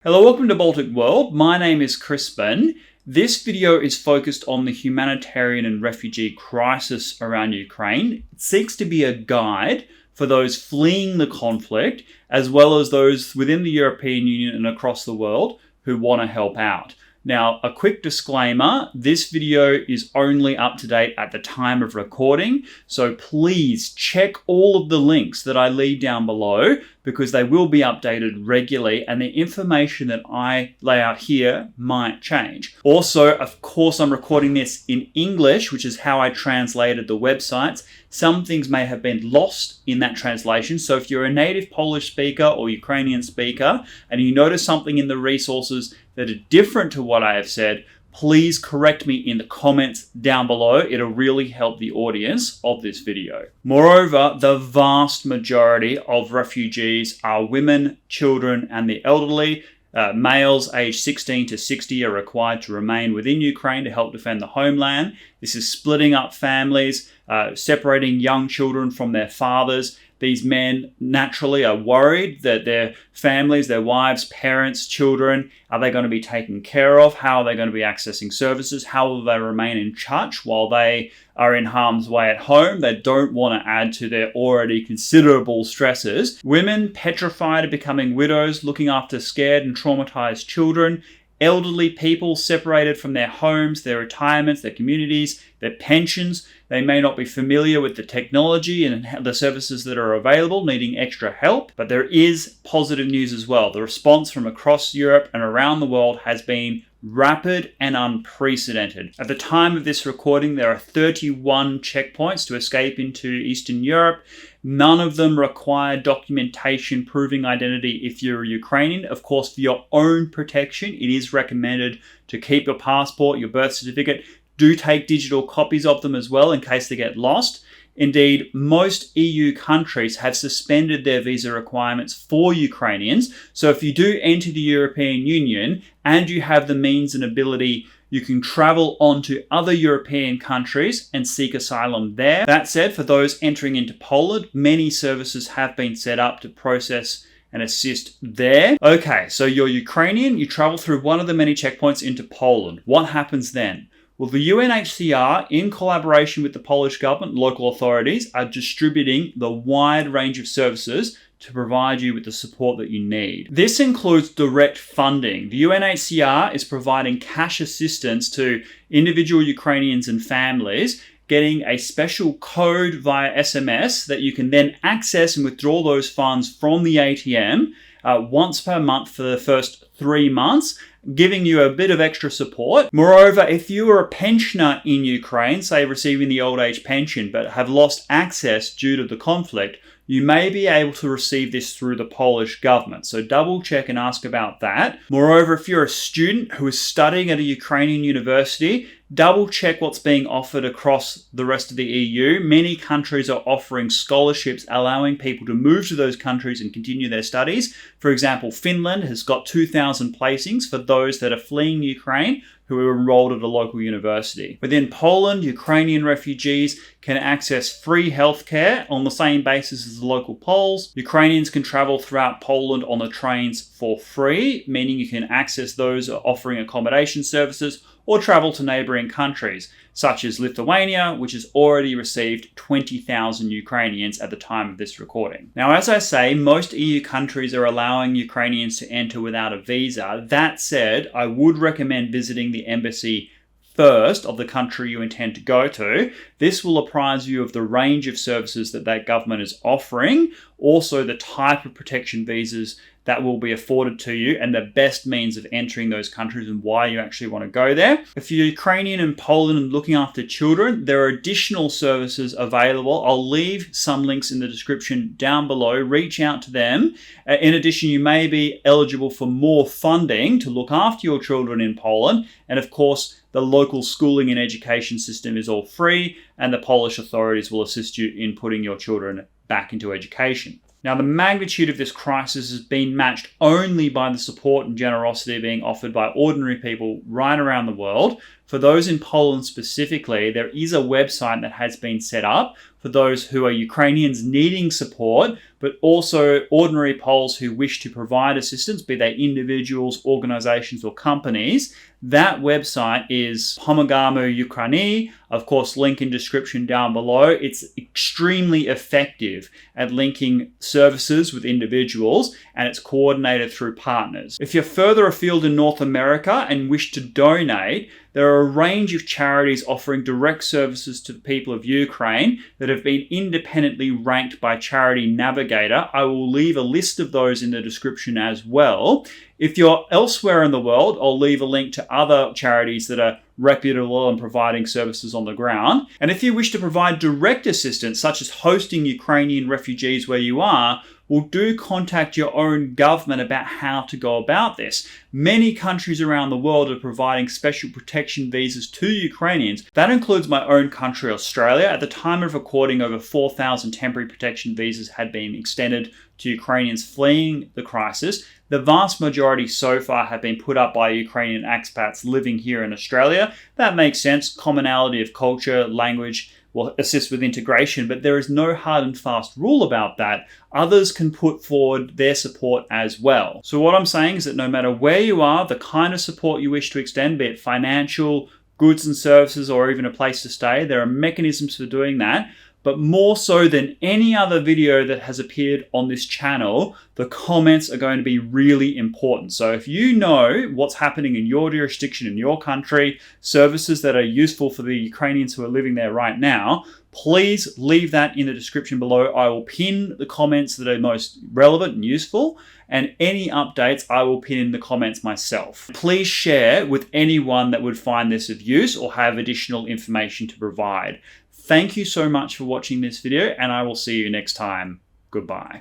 Hello, welcome to Baltic World. My name is Crispin. This video is focused on the humanitarian and refugee crisis around Ukraine. It seeks to be a guide for those fleeing the conflict, as well as those within the European Union and across the world who want to help out. Now, a quick disclaimer, this video is only up to date at the time of recording, so please check all of the links that I leave down below because they will be updated regularly and the information that I lay out here might change. Also, of course, I'm recording this in English, which is how I translated the websites. Some things may have been lost in that translation, so if you're a native Polish speaker or Ukrainian speaker and you notice something in the resources that are different to what I have said, please correct me in the comments down below. It'll really help the audience of this video. Moreover, the vast majority of refugees are women, children, and the elderly. Males aged 16 to 60 are required to remain within Ukraine to help defend the homeland. This is splitting up families, separating young children from their fathers. These men naturally are worried that their families, their wives, parents, children, are they going to be taken care of? How are they going to be accessing services? How will they remain in touch while they are in harm's way at home? They don't want to add to their already considerable stresses. Women petrified of becoming widows, looking after scared and traumatized children. Elderly people separated from their homes, their retirements, their communities, their pensions. They may not be familiar with the technology and the services that are available, needing extra help. But there is positive news as well. The response from across Europe and around the world has been rapid and unprecedented. At the time of this recording, there are 31 checkpoints to escape into Eastern Europe. None of them require documentation proving identity if you're a Ukrainian. Of course, for your own protection, it is recommended to keep your passport, your birth certificate. Do take digital copies of them as well in case they get lost. Indeed, most EU countries have suspended their visa requirements for Ukrainians. So if you do enter the European Union and you have the means and ability, you can travel on to other European countries and seek asylum there. That said, for those entering into Poland, many services have been set up to process and assist there. Okay, so you're Ukrainian, you travel through one of the many checkpoints into Poland. What happens then? Well, the UNHCR, in collaboration with the Polish government and local authorities, are distributing the wide range of services to provide you with the support that you need. This includes direct funding. The UNHCR is providing cash assistance to individual Ukrainians and families, getting a special code via SMS that you can then access and withdraw those funds from the ATM once per month for the first 3 months, giving you a bit of extra support. Moreover, if you are a pensioner in Ukraine, say receiving the old age pension, but have lost access due to the conflict, you may be able to receive this through the Polish government. So double check and ask about that. Moreover, if you're a student who is studying at a Ukrainian university, double check what's being offered across the rest of the EU. Many countries are offering scholarships, allowing people to move to those countries and continue their studies. For example, Finland has got 2,000 placings for those that are fleeing Ukraine who are enrolled at a local university. Within Poland, Ukrainian refugees can access free healthcare on the same basis as the local Poles. Ukrainians can travel throughout Poland on the trains for free, meaning you can access those offering accommodation services or travel to neighboring countries, such as Lithuania, which has already received 20,000 Ukrainians at the time of this recording. Now, as I say, most EU countries are allowing Ukrainians to enter without a visa. That said, I would recommend visiting the embassy first of the country you intend to go to. This will apprise you of the range of services that government is offering, also the type of protection visas that will be afforded to you and the best means of entering those countries and why you actually want to go there. If you're Ukrainian in Poland and looking after children, there are additional services available. I'll leave some links in the description down below. Reach out to them. In addition, you may be eligible for more funding to look after your children in Poland. And of course, the local schooling and education system is all free, and the Polish authorities will assist you in putting your children back into education. Now, the magnitude of this crisis has been matched only by the support and generosity being offered by ordinary people right around the world. for those in Poland specifically, there is a website that has been set up for those who are Ukrainians needing support, but also ordinary Poles who wish to provide assistance, be they individuals, organizations, or companies. That website is Pomagamy Ukrainii. Of course, link in description down below. It's extremely effective at linking services with individuals, and it's coordinated through partners. If you're further afield in North America and wish to donate, there are a range of charities offering direct services to the people of Ukraine that have been independently ranked by Charity Navigator. I will leave a list of those in the description as well. If you're elsewhere in the world, I'll leave a link to other charities that are reputable and providing services on the ground. And if you wish to provide direct assistance, such as hosting Ukrainian refugees where you are, well, do contact your own government about how to go about this. Many countries around the world are providing special protection visas to Ukrainians. That includes my own country, Australia. At the time of recording, over 4,000 temporary protection visas had been extended to Ukrainians fleeing the crisis. The vast majority so far have been put up by Ukrainian expats living here in Australia. That makes sense. Commonality of culture, language will assist with integration, but there is no hard and fast rule about that. Others can put forward their support as well. So what I'm saying is that no matter where you are, the kind of support you wish to extend, be it financial, goods and services, or even a place to stay, there are mechanisms for doing that. But more so than any other video that has appeared on this channel, the comments are going to be really important. So if you know what's happening in your jurisdiction, in your country, services that are useful for the Ukrainians who are living there right now, please leave that in the description below. I will pin the comments that are most relevant and useful, and any updates I will pin in the comments myself. Please share with anyone that would find this of use or have additional information to provide. Thank you so much for watching this video, and I will see you next time. Goodbye.